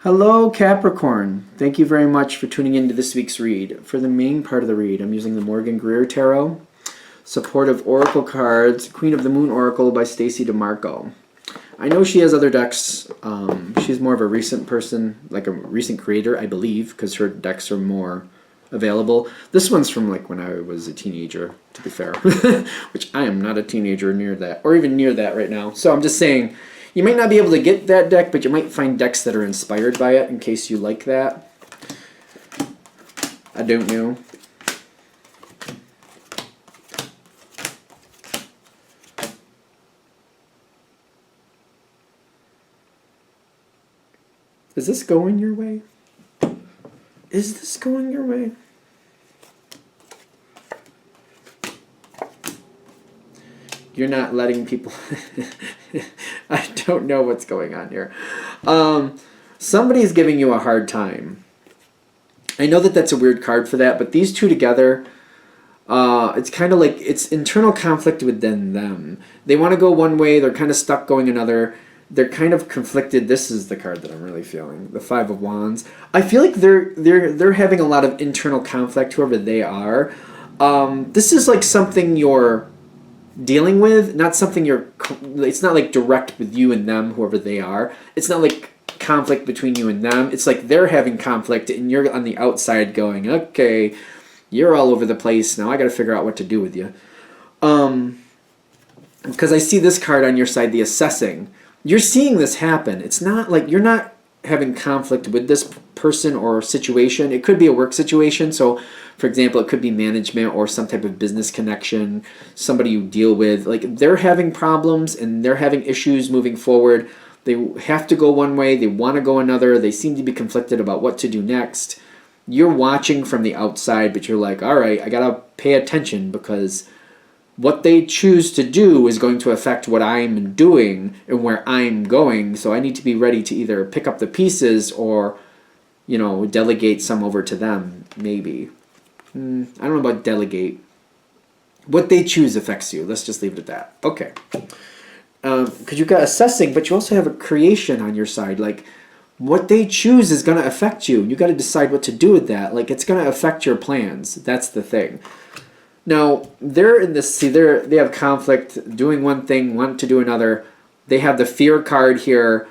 Hello, Capricorn. Thank you very much for tuning into this week's read. For the main part of the read, I'm using the Morgan Greer Tarot, supportive oracle cards, Queen of the Moon Oracle by Stacey DeMarco. I know she has other decks. She's more of a recent person, like a recent creator, I believe, because her decks are more available. This one's from like when I was a teenager, to be fair, which I am not a teenager near that, or even near that right now. So I'm just saying, you might not be able to get that deck, but you might find decks that are inspired by it in case you like that. I don't know. Is this going your way? Is this going your way? You're not letting people... I don't know what's going on here. Somebody's giving you a hard time. I know that that's a weird card for that, but these two together, it's kind of like it's internal conflict within them. They want to go one way, they're kind of stuck going another. They're kind of conflicted. This is the card that I'm really feeling, the Five of Wands. I feel like they're having a lot of internal conflict, whoever they are. This is like something you're dealing with, not something it's not like direct with you and them, whoever they are. It's not like conflict between you and them. It's like they're having conflict and you're on the outside going, okay, you're all over the place. Now I got to figure out what to do with you. Because I see this card on your side, the assessing. You're seeing this happen. It's not like you're not having conflict with this person or situation. It could be a work situation. So, for example, it could be management or some type of business connection, somebody you deal with. Like, they're having problems and they're having issues moving forward. They have to go one way. They want to go another. They seem to be conflicted about what to do next. You're watching from the outside, but you're like, all right, I got to pay attention because what they choose to do is going to affect what I'm doing and where I'm going. So I need to be ready to either pick up the pieces or, delegate some over to them, maybe. I don't know about delegate. What they choose affects you. Let's just leave it at that. Okay. Because you've got assessing, but you also have a creation on your side. Like, what they choose is going to affect you. You got to decide what to do with that. Like, it's going to affect your plans. That's the thing. Now, they're in this, they have conflict, doing one thing, want to do another. They have the fear card here.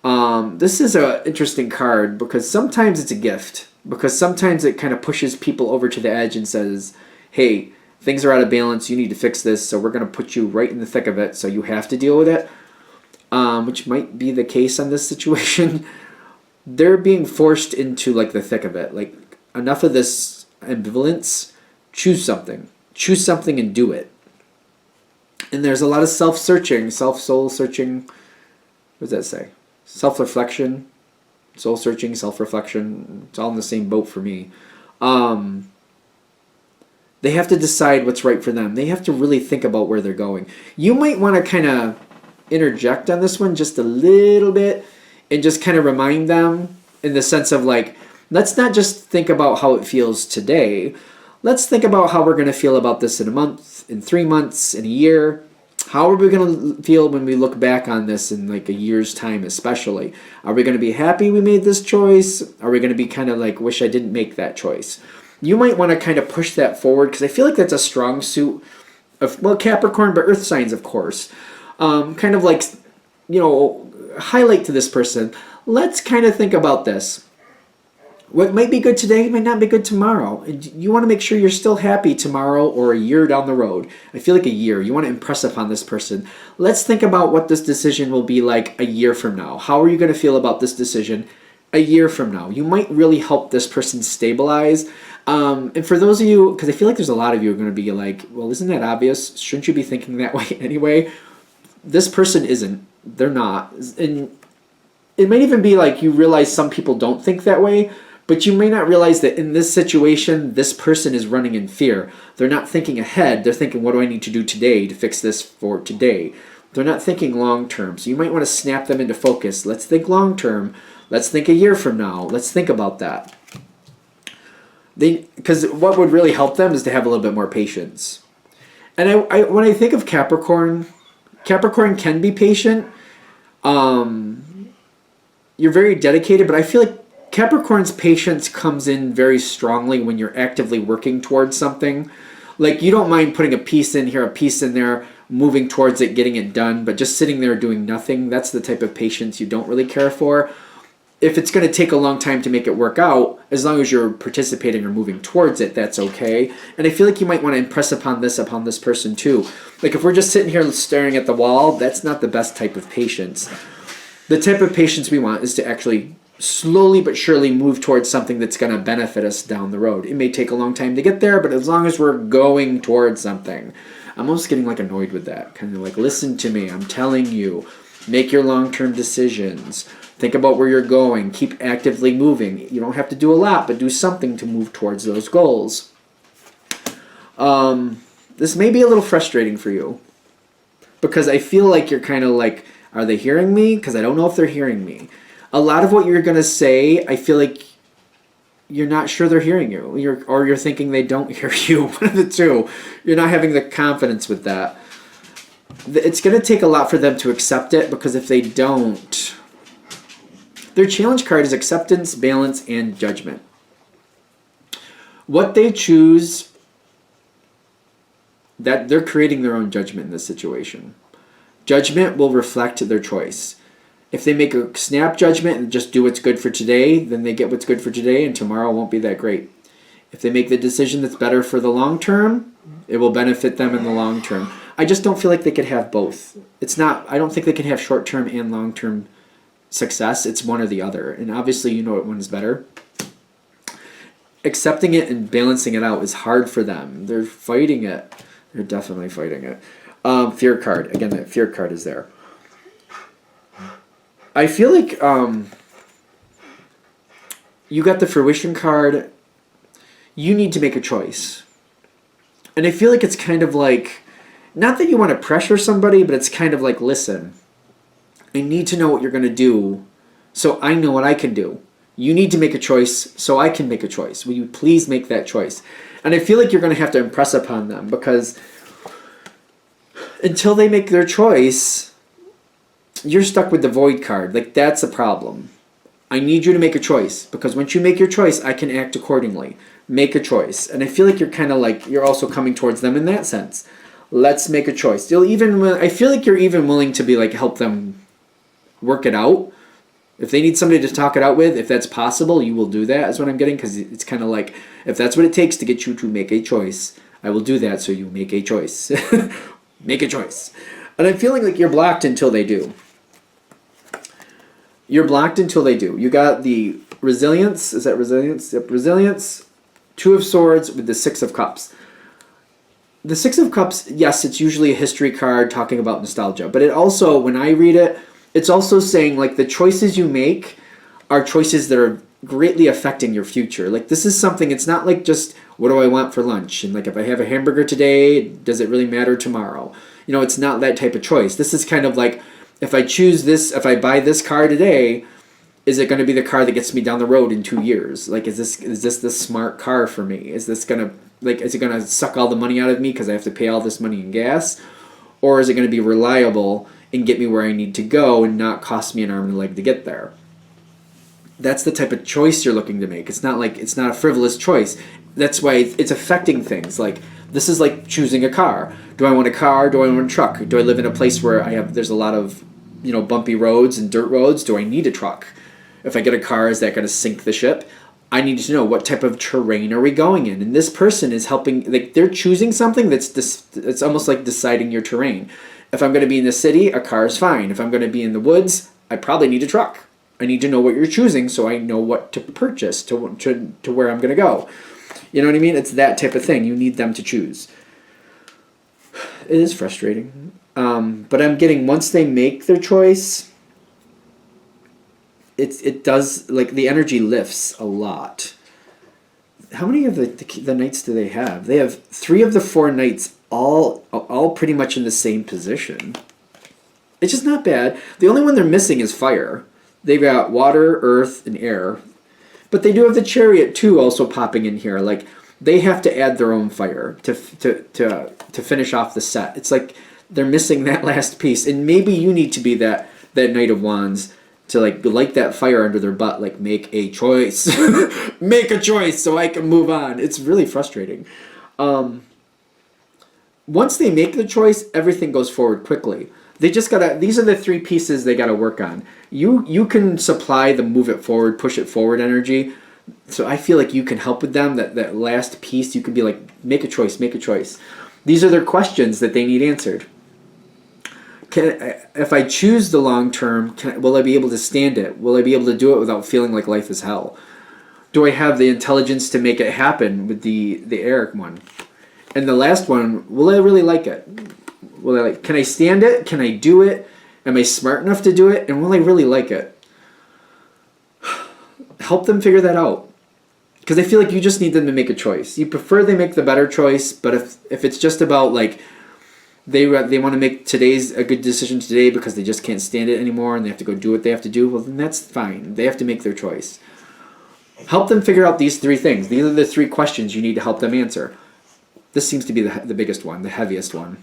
This is an interesting card because sometimes it's a gift. Because sometimes it kind of pushes people over to the edge and says, hey, things are out of balance, you need to fix this, so we're going to put you right in the thick of it, so you have to deal with it. Which might be the case on this situation. They're being forced into like the thick of it. Like, enough of this ambivalence. Choose something. Choose something and do it. And there's a lot of self-searching, soul searching. What does that say? Self-reflection, soul-searching, self-reflection. It's all in the same boat for me. They have to decide what's right for them. They have to really think about where they're going. You might want to kind of interject on this one just a little bit and just kind of remind them in the sense of like, let's not just think about how it feels today. Let's think about how we're going to feel about this in a month, in 3 months, in a year. How are we going to feel when we look back on this in like a year's time especially? Are we going to be happy we made this choice? Are we going to be kind of like, wish I didn't make that choice? You might want to kind of push that forward because I feel like that's a strong suit of, well, Capricorn, but earth signs, of course. Kind of like, highlight to this person. Let's kind of think about this. What might be good today might not be good tomorrow. You want to make sure you're still happy tomorrow or a year down the road. I feel like a year. You want to impress upon this person. Let's think about what this decision will be like a year from now. How are you going to feel about this decision a year from now? You might really help this person stabilize. And for those of you, because I feel like there's a lot of you who are going to be like, well, isn't that obvious? Shouldn't you be thinking that way anyway? This person isn't. They're not. And it might even be like you realize some people don't think that way. But you may not realize that in this situation, this person is running in fear. They're not thinking ahead. They're thinking, what do I need to do today to fix this for today? They're not thinking long term. So you might want to snap them into focus. Let's think long term. Let's think a year from now. Let's think about that. Because what would really help them is to have a little bit more patience. And when I think of Capricorn, Capricorn can be patient. you're very dedicated, but I feel like Capricorn's patience comes in very strongly when you're actively working towards something. Like, you don't mind putting a piece in here, a piece in there, moving towards it, getting it done, but just sitting there doing nothing, that's the type of patience you don't really care for. If it's going to take a long time to make it work out, as long as you're participating or moving towards it, that's okay. And I feel like you might want to impress upon this person too. Like, if we're just sitting here staring at the wall, that's not the best type of patience. The type of patience we want is to actually slowly but surely move towards something that's going to benefit us down the road. It may take a long time to get there, but as long as we're going towards something. I'm almost getting like annoyed with that. Kind of like, listen to me, I'm telling you. Make your long-term decisions. Think about where you're going. Keep actively moving. You don't have to do a lot, but do something to move towards those goals. This may be a little frustrating for you, because I feel like you're kind of like, are they hearing me? Because I don't know if they're hearing me. A lot of what you're going to say, I feel like you're not sure they're hearing you. Or you're thinking they don't hear you. One of the two. You're not having the confidence with that. It's going to take a lot for them to accept it, because if they don't, their challenge card is acceptance, balance, and judgment. What they choose, that they're creating their own judgment in this situation. Judgment will reflect their choice. If they make a snap judgment and just do what's good for today, then they get what's good for today, and tomorrow won't be that great. If they make the decision that's better for the long term, it will benefit them in the long term. I just don't feel like they could have both. I don't think they can have short term and long term success. It's one or the other. And obviously you know what one is better. Accepting it and balancing it out is hard for them. They're fighting it. They're definitely fighting it. Fear card. Again, that fear card is there. I feel like you got the fruition card. You need to make a choice. And I feel like it's kind of like, not that you want to pressure somebody, but it's kind of like, listen, I need to know what you're going to do so I know what I can do. You need to make a choice so I can make a choice. Will you please make that choice? And I feel like you're going to have to impress upon them, because until they make their choice, you're stuck with the void card. Like, that's a problem. I need you to make a choice, because once you make your choice, I can act accordingly. Make a choice. And I feel like you're kind of like, you're also coming towards them in that sense. Let's make a choice. I feel like you're even willing to be like, help them work it out. If they need somebody to talk it out with, if that's possible, you will do that, is what I'm getting, because it's kind of like, if that's what it takes to get you to make a choice, I will do that, so you make a choice. Make a choice. And I'm feeling like you're blocked until they do. You're blocked until they do. You got the resilience. Is that resilience? Yep, resilience. Two of Swords with the Six of Cups. The Six of Cups, yes, it's usually a history card talking about nostalgia. But it also, when I read it, it's also saying, like, the choices you make are choices that are greatly affecting your future. Like, this is something, it's not like just, what do I want for lunch? And, like, if I have a hamburger today, does it really matter tomorrow? You know, it's not that type of choice. This is kind of like, if I choose this, if I buy this car today, is it going to be the car that gets me down the road in 2 years? Like, is this the smart car for me? Is it going to suck all the money out of me because I have to pay all this money in gas? Or is it going to be reliable and get me where I need to go and not cost me an arm and a leg to get there? That's the type of choice you're looking to make. It's not a frivolous choice. That's why it's affecting things. Like, this is like choosing a car. Do I want a car? Do I want a truck? Do I live in a place where there's a lot of, bumpy roads and dirt roads? Do I need a truck? If I get a car, is that going to sink the ship? I need to know, what type of terrain are we going in? And this person is helping, like, they're choosing something it's almost like deciding your terrain. If I'm going to be in the city, a car is fine. If I'm going to be in the woods, I probably need a truck. I need to know what you're choosing so I know what to purchase to where I'm going to go. You know what I mean? It's that type of thing. You need them to choose. It is frustrating. But I'm getting, once they make their choice, it does, like, the energy lifts a lot. How many of the knights do they have? They have 3 of the 4 knights all pretty much in the same position. It's just not bad. The only one they're missing is fire. They've got water, earth, and air. But they do have the chariot too also popping in here. Like, they have to add their own fire to finish off the set. It's like they're missing that last piece. And maybe you need to be that Knight of Wands to like light that fire under their butt, like make a choice. Make a choice so I can move on. It's really frustrating. Once they make the choice, everything goes forward quickly. They just gotta, these are the three pieces they gotta work on. You can supply the move it forward, push it forward energy. So I feel like you can help with them. That last piece, you can be like, make a choice, make a choice. These are their questions that they need answered. If I choose the long term, will I be able to stand it? Will I be able to do it without feeling like life is hell? Do I have the intelligence to make it happen with the Eric one? And the last one, will I really like it? Can I stand it? Can I do it? Am I smart enough to do it? And will I really like it? Help them figure that out. Because I feel like you just need them to make a choice. You prefer they make the better choice, but if it's just about like they want to make today's a good decision today because they just can't stand it anymore and they have to go do what they have to do, well then that's fine. They have to make their choice. Help them figure out these three things. These are the three questions you need to help them answer. This seems to be the biggest one, the heaviest one.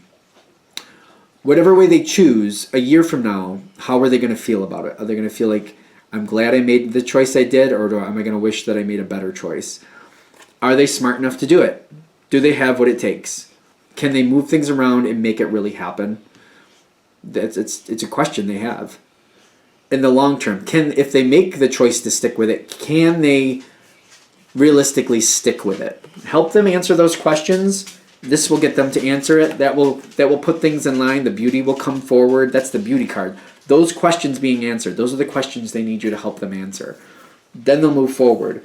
Whatever way they choose, a year from now, how are they going to feel about it? Are they going to feel like, I'm glad I made the choice I did, or am I going to wish that I made a better choice? Are they smart enough to do it? Do they have what it takes? Can they move things around and make it really happen? It's a question they have. In the long term, if they make the choice to stick with it, can they realistically stick with it? Help them answer those questions. This will get them to answer it. That will put things in line. The beauty will come forward. That's the beauty card. Those questions being answered, those are the questions they need you to help them answer. Then they'll move forward.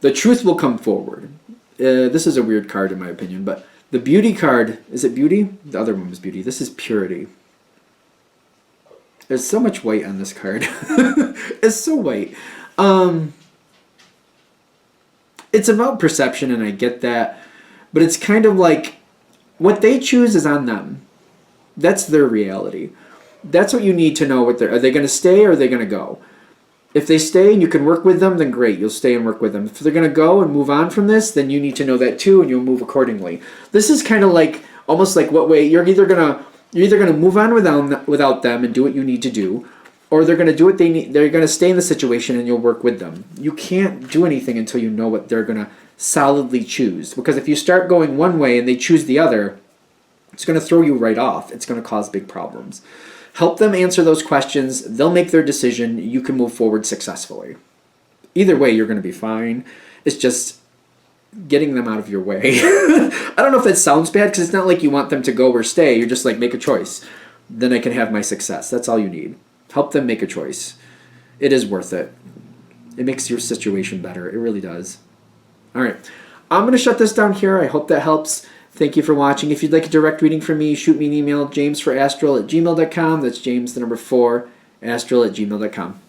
The truth will come forward. This is a weird card in my opinion, but the beauty card, is it beauty? The other one was beauty. This is purity. There's so much white on this card. It's so white. It's about perception, and I get that, but it's kind of like what they choose is on them. That's their reality. That's what you need to know. Are they going to stay or are they going to go? If they stay and you can work with them, then great, you'll stay and work with them. If they're going to go and move on from this, then you need to know that too, and you'll move accordingly. This is kind of like, almost like what way, you're either going to move on without them and do what you need to do, or they're going to do what they need. They're going to stay in the situation and you'll work with them. You can't do anything until you know what they're going to solidly choose. Because if you start going one way and they choose the other, it's going to throw you right off. It's going to cause big problems. Help them answer those questions. They'll make their decision. You can move forward successfully. Either way, you're going to be fine. It's just getting them out of your way. I don't know if that sounds bad because it's not like you want them to go or stay. You're just like, make a choice. Then I can have my success. That's all you need. Help them make a choice. It is worth it. It makes your situation better. It really does. All right. I'm going to shut this down here. I hope that helps. Thank you for watching. If you'd like a direct reading from me, shoot me an email, jamesforastral@gmail.com. That's James, the number 4, astral@gmail.com.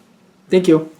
Thank you.